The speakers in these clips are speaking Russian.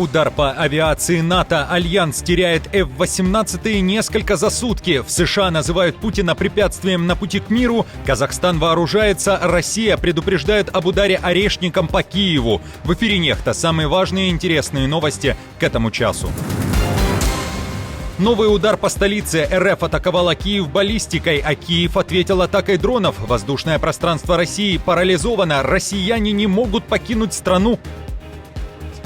Удар по авиации НАТО. Альянс теряет F-18 несколько за сутки. В США называют Путина препятствием на пути к миру. Казахстан вооружается. Россия предупреждает об ударе орешником по Киеву. В эфире «Нехта». Самые важные и интересные новости к этому часу. Новый удар по столице. РФ атаковала Киев баллистикой, а Киев ответил атакой дронов. Воздушное пространство России парализовано. Россияне не могут покинуть страну.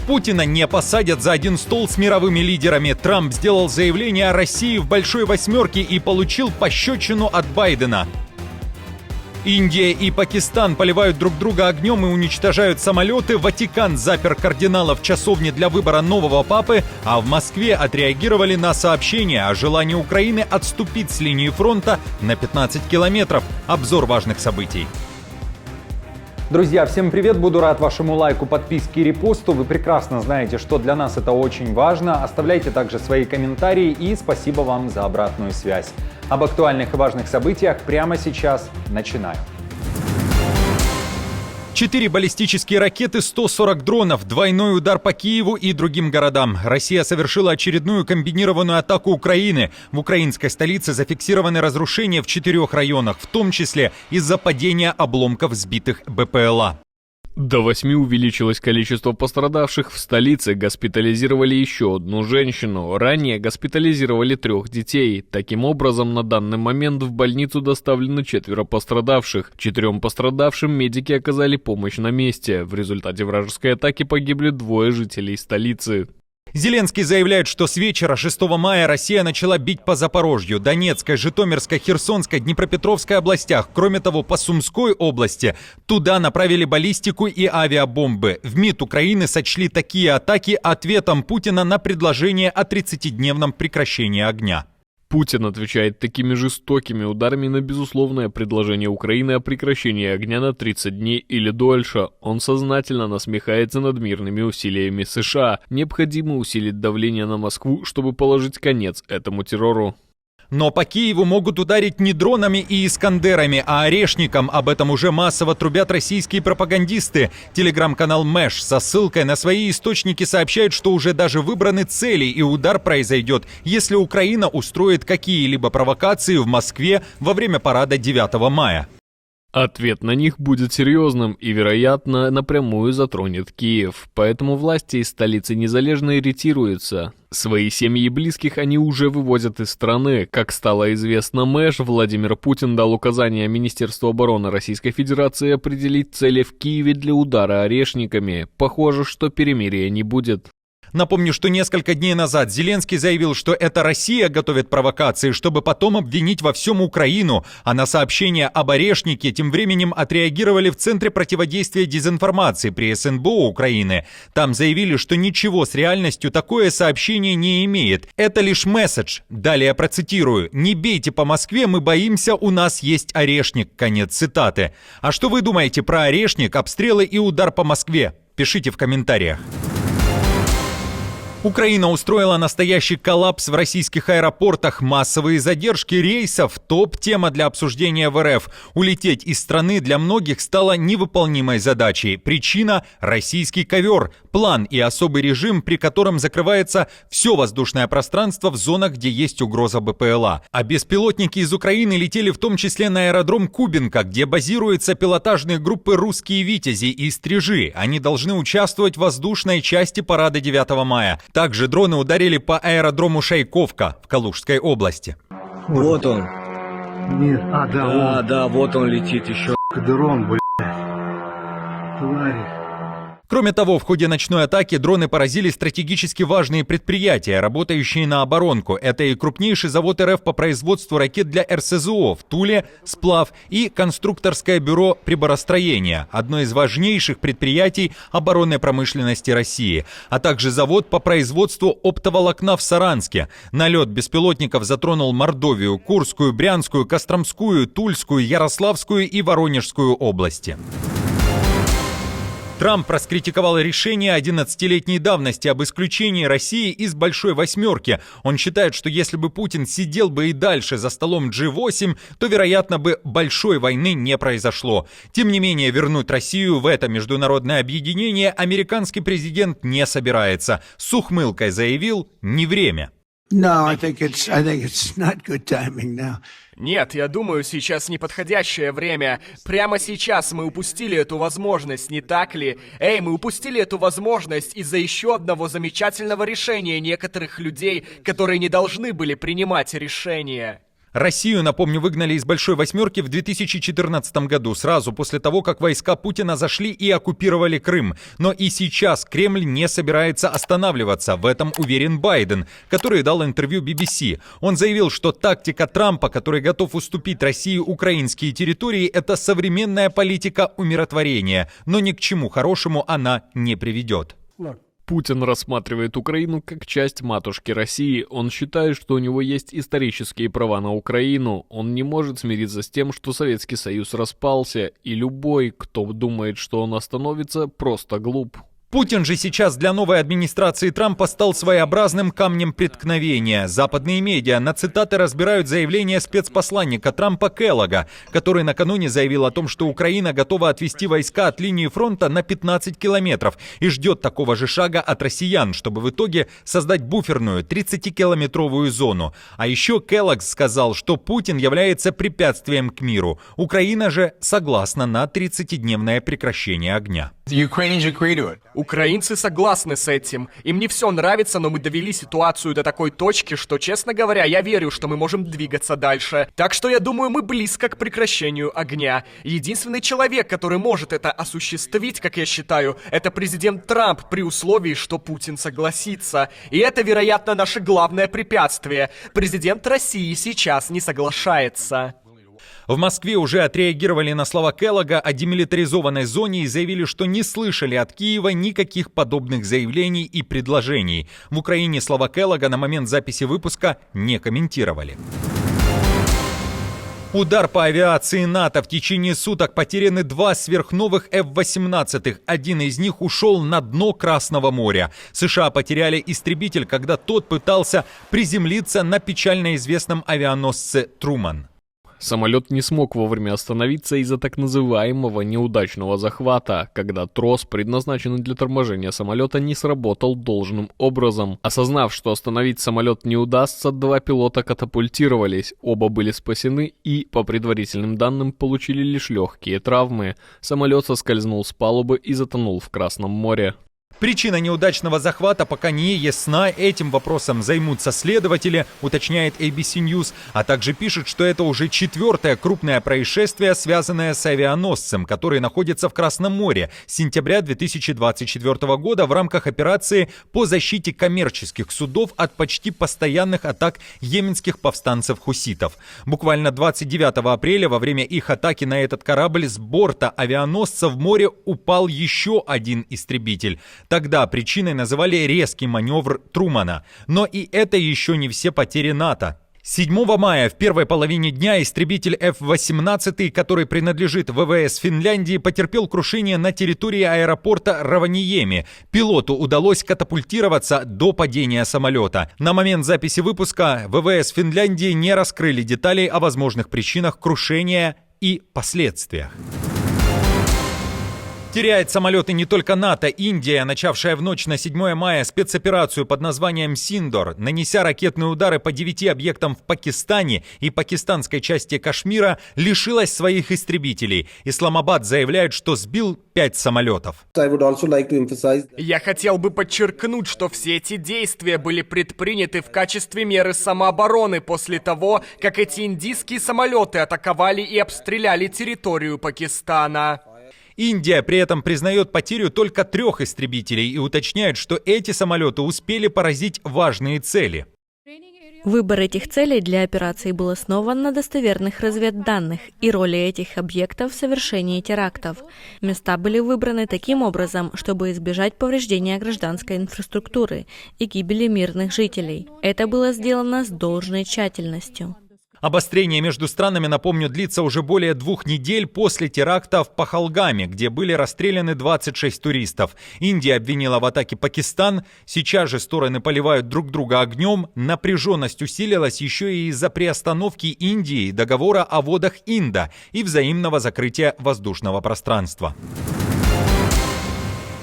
Путина не посадят за один стол с мировыми лидерами. Трамп сделал заявление о России в Большой Восьмерке и получил пощечину от Байдена. Индия и Пакистан поливают друг друга огнем и уничтожают самолеты. Ватикан запер кардиналов в часовне для выбора нового папы, а в Москве отреагировали на сообщение о желании Украины отступить с линии фронта на 15 километров. Обзор важных событий. Друзья, всем привет! Буду рад вашему лайку, подписке и репосту. Вы прекрасно знаете, что для нас это очень важно. Оставляйте также свои комментарии и спасибо вам за обратную связь. Об актуальных и важных событиях прямо сейчас начинаем. 4 баллистические ракеты, 140 дронов, двойной удар по Киеву и другим городам. Россия совершила очередную комбинированную атаку Украины. В украинской столице зафиксированы разрушения в 4 районах, в том числе из-за падения обломков сбитых БПЛА. До 8 увеличилось количество пострадавших. В столице госпитализировали еще одну женщину. Ранее госпитализировали 3 детей. Таким образом, на данный момент в больницу доставлены 4 пострадавших. 4 пострадавшим медики оказали помощь на месте. В результате вражеской атаки погибли 2 жителей столицы. Зеленский заявляет, что с вечера 6 мая Россия начала бить по Запорожью, Донецкой, Житомирской, Херсонской, Днепропетровской областях. Кроме того, по Сумской области туда направили баллистику и авиабомбы. В МИД Украины сочли такие атаки ответом Путина на предложение о 30-дневном прекращении огня. Путин отвечает такими жестокими ударами на безусловное предложение Украины о прекращении огня на 30 дней или дольше. Он сознательно насмехается над мирными усилиями США. Необходимо усилить давление на Москву, чтобы положить конец этому террору. Но по Киеву могут ударить не дронами и «Искандерами», а орешником. Об этом уже массово трубят российские пропагандисты. Телеграм-канал Мэш со ссылкой на свои источники сообщает, что уже даже выбраны цели, и удар произойдет, если Украина устроит какие-либо провокации в Москве во время парада 9 мая. Ответ на них будет серьезным и, вероятно, напрямую затронет Киев. Поэтому власти из столицы Незалежной ретируются. Свои семьи и близких они уже вывозят из страны. Как стало известно Мэш, Владимир Путин дал указание Министерству обороны Российской Федерации определить цели в Киеве для удара орешниками. Похоже, что перемирия не будет. Напомню, что несколько дней назад Зеленский заявил, что это Россия готовит провокации, чтобы потом обвинить во всем Украину, а на сообщение об орешнике тем временем отреагировали в Центре противодействия дезинформации при СНБО Украины. Там заявили, что ничего с реальностью такое сообщение не имеет. Это лишь месседж. Далее процитирую. «Не бейте по Москве, мы боимся, у нас есть орешник». Конец цитаты. А что вы думаете про орешник, обстрелы и удар по Москве? Пишите в комментариях. Украина устроила настоящий коллапс в российских аэропортах. Массовые задержки рейсов – топ-тема для обсуждения в РФ. Улететь из страны для многих стало невыполнимой задачей. Причина – российский ковер. План и особый режим, при котором закрывается все воздушное пространство в зонах, где есть угроза БПЛА. А беспилотники из Украины летели в том числе на аэродром Кубинка, где базируются пилотажные группы «Русские Витязи» и «Стрижи». Они должны участвовать в воздушной части парада 9 мая. Также дроны ударили по аэродрому Шайковка в Калужской области. Вот он. Нет, Да, вот он летит еще. Дрон, блядь. Твари. Кроме того, в ходе ночной атаки дроны поразили стратегически важные предприятия, работающие на оборонку. Это и крупнейший завод РФ по производству ракет для РСЗО в Туле, сплав и конструкторское бюро приборостроения, одно из важнейших предприятий оборонной промышленности России, а также завод по производству оптоволокна в Саранске. Налет беспилотников затронул Мордовию, Курскую, Брянскую, Костромскую, Тульскую, Ярославскую и Воронежскую области. Трамп раскритиковал решение 11-летней давности об исключении России из Большой Восьмерки. Он считает, что если бы Путин сидел бы и дальше за столом G8, то, вероятно, бы большой войны не произошло. Тем не менее, вернуть Россию в это международное объединение американский президент не собирается. С ухмылкой заявил: «Не время». No, I think it's not good timing now. Нет, я думаю, сейчас неподходящее время. Прямо сейчас мы упустили эту возможность, не так ли? Мы упустили эту возможность из-за еще одного замечательного решения некоторых людей, которые не должны были принимать решения. Россию, напомню, выгнали из Большой Восьмерки в 2014 году, сразу после того, как войска Путина зашли и оккупировали Крым. Но и сейчас Кремль не собирается останавливаться, в этом уверен Байден, который дал интервью BBC. Он заявил, что тактика Трампа, который готов уступить России украинские территории, это современная политика умиротворения, но ни к чему хорошему она не приведет. Путин рассматривает Украину как часть матушки России. Он считает, что у него есть исторические права на Украину. Он не может смириться с тем, что Советский Союз распался, и любой, кто думает, что он остановится, просто глуп. Путин же сейчас для новой администрации Трампа стал своеобразным камнем преткновения. Западные медиа на цитаты разбирают заявление спецпосланника Трампа Келлога, который накануне заявил о том, что Украина готова отвести войска от линии фронта на 15 километров и ждет такого же шага от россиян, чтобы в итоге создать буферную 30-километровую зону. А еще Келлог сказал, что Путин является препятствием к миру. Украина же согласна на 30-дневное прекращение огня. Украинцы согласны с этим. Им не все нравится, но мы довели ситуацию до такой точки, что, честно говоря, я верю, что мы можем двигаться дальше. Так что я думаю, мы близко к прекращению огня. Единственный человек, который может это осуществить, как я считаю, это президент Трамп, при условии, что Путин согласится. И это, вероятно, наше главное препятствие. Президент России сейчас не соглашается. В Москве уже отреагировали на слова Келлога о демилитаризованной зоне и заявили, что не слышали от Киева никаких подобных заявлений и предложений. В Украине слова Келлога на момент записи выпуска не комментировали. Удар по авиации НАТО. В течение суток потеряны 2 сверхновых F-18. Один из них ушел на дно Красного моря. США потеряли истребитель, когда тот пытался приземлиться на печально известном авианосце «Труман». Самолет не смог вовремя остановиться из-за так называемого неудачного захвата, когда трос, предназначенный для торможения самолета, не сработал должным образом. Осознав, что остановить самолет не удастся, 2 пилота катапультировались, оба были спасены и, по предварительным данным, получили лишь легкие травмы. Самолет соскользнул с палубы и затонул в Красном море. Причина неудачного захвата пока не ясна, этим вопросом займутся следователи, уточняет ABC News, а также пишет, что это уже 4-е крупное происшествие, связанное с авианосцем, который находится в Красном море с сентября 2024 года в рамках операции по защите коммерческих судов от почти постоянных атак йеменских повстанцев-хуситов. Буквально 29 апреля во время их атаки на этот корабль с борта авианосца в море упал еще один истребитель. Тогда причиной называли резкий маневр Трумана. Но и это еще не все потери НАТО. 7 мая в первой половине дня истребитель F-18, который принадлежит ВВС Финляндии, потерпел крушение на территории аэропорта Раваниеми. Пилоту удалось катапультироваться до падения самолета. На момент записи выпуска ВВС Финляндии не раскрыли деталей о возможных причинах крушения и последствиях. Теряет самолеты не только НАТО. Индия, начавшая в ночь на 7 мая спецоперацию под названием «Синдор», нанеся ракетные удары по 9 объектам в Пакистане и пакистанской части Кашмира, лишилась своих истребителей. Исламабад заявляет, что сбил 5 самолетов. Я хотел бы подчеркнуть, что все эти действия были предприняты в качестве меры самообороны после того, как эти индийские самолеты атаковали и обстреляли территорию Пакистана. Индия при этом признает потерю только 3 истребителей и уточняет, что эти самолеты успели поразить важные цели. Выбор этих целей для операции был основан на достоверных разведданных и роли этих объектов в совершении терактов. Места были выбраны таким образом, чтобы избежать повреждения гражданской инфраструктуры и гибели мирных жителей. Это было сделано с должной тщательностью. Обострение между странами, напомню, длится уже более 2 недель после теракта в Пахалгаме, где были расстреляны 26 туристов. Индия обвинила в атаке Пакистан. Сейчас же стороны поливают друг друга огнем. Напряженность усилилась еще и из-за приостановки Индии договора о водах Инда и взаимного закрытия воздушного пространства.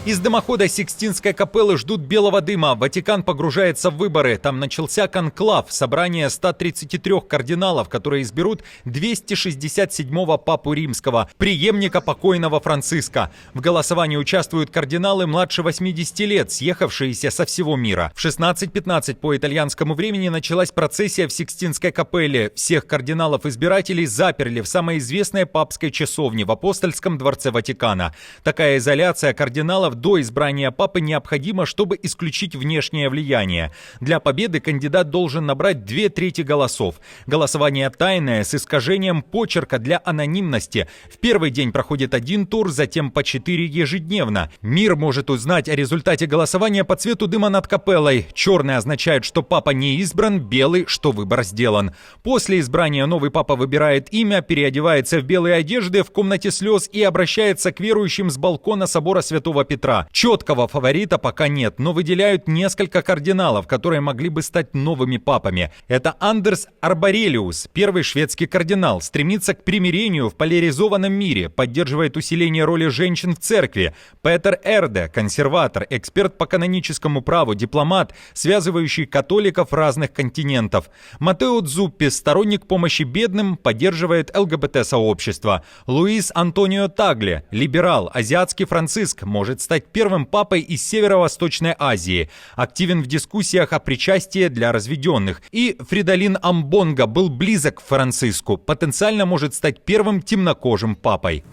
Из дымохода Сикстинской капеллы ждут белого дыма. Ватикан погружается в выборы. Там начался конклав, собрание 133 кардиналов, которые изберут 267-го папу римского, преемника покойного Франциска. В голосовании участвуют кардиналы младше 80 лет, съехавшиеся со всего мира. В 16:15 по итальянскому времени началась процессия в Сикстинской капелле. Всех кардиналов-избирателей заперли в самой известной папской часовне в Апостольском дворце Ватикана. Такая изоляция кардиналов до избрания папы необходимо, чтобы исключить внешнее влияние. Для победы кандидат должен набрать 2/3 голосов. Голосование тайное, с искажением почерка для анонимности. В первый день проходит 1 тур, затем по 4 ежедневно. Мир может узнать о результате голосования по цвету дыма над капеллой. Черный означает, что папа не избран, белый, что выбор сделан. После избрания новый папа выбирает имя, переодевается в белые одежды в комнате слез и обращается к верующим с балкона собора Святого Петра. Четкого фаворита пока нет, но выделяют несколько кардиналов, которые могли бы стать новыми папами. Это Андерс Арборелиус, первый шведский кардинал, стремится к примирению в поляризованном мире, поддерживает усиление роли женщин в церкви. Петер Эрде, консерватор, эксперт по каноническому праву, дипломат, связывающий католиков разных континентов. Матео Дзуппи, сторонник помощи бедным, поддерживает ЛГБТ-сообщество. Луис Антонио Тагле, либерал, азиатский Франциск, может стать первым папой из Северо-Восточной Азии. Активен в дискуссиях о причастии для разведенных. И Фридолин Амбонга был близок к Франциску. Потенциально может стать первым темнокожим папой.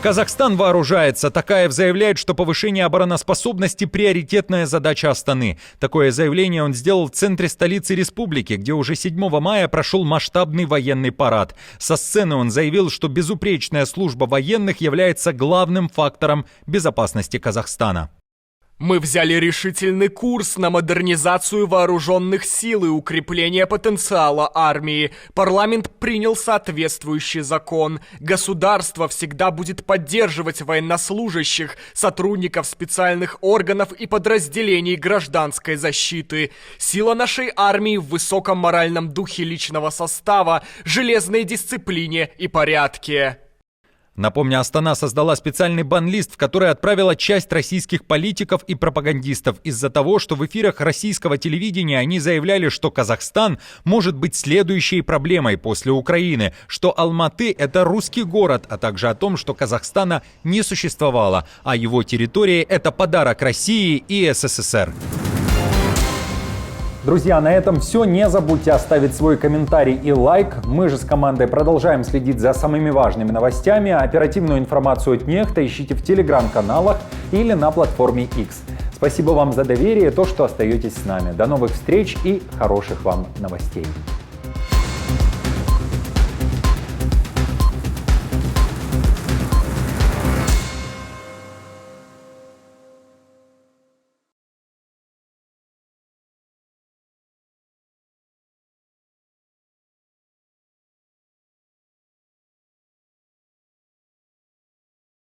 Казахстан вооружается. Такаев заявляет, что повышение обороноспособности – приоритетная задача Астаны. Такое заявление он сделал в центре столицы республики, где уже 7 мая прошел масштабный военный парад. Со сцены он заявил, что безупречная служба военных является главным фактором безопасности Казахстана. Мы взяли решительный курс на модернизацию вооруженных сил и укрепление потенциала армии. Парламент принял соответствующий закон. Государство всегда будет поддерживать военнослужащих, сотрудников специальных органов и подразделений гражданской защиты. Сила нашей армии в высоком моральном духе личного состава, железной дисциплине и порядке. Напомню, Астана создала специальный бан-лист, в который отправила часть российских политиков и пропагандистов из-за того, что в эфирах российского телевидения они заявляли, что Казахстан может быть следующей проблемой после Украины, что Алматы – это русский город, а также о том, что Казахстана не существовало, а его территория – это подарок России и СССР. Друзья, на этом все. Не забудьте оставить свой комментарий и лайк. Мы же с командой продолжаем следить за самыми важными новостями. Оперативную информацию от Нехта ищите в телеграм-каналах или на платформе X. Спасибо вам за доверие и то, что остаетесь с нами. До новых встреч и хороших вам новостей.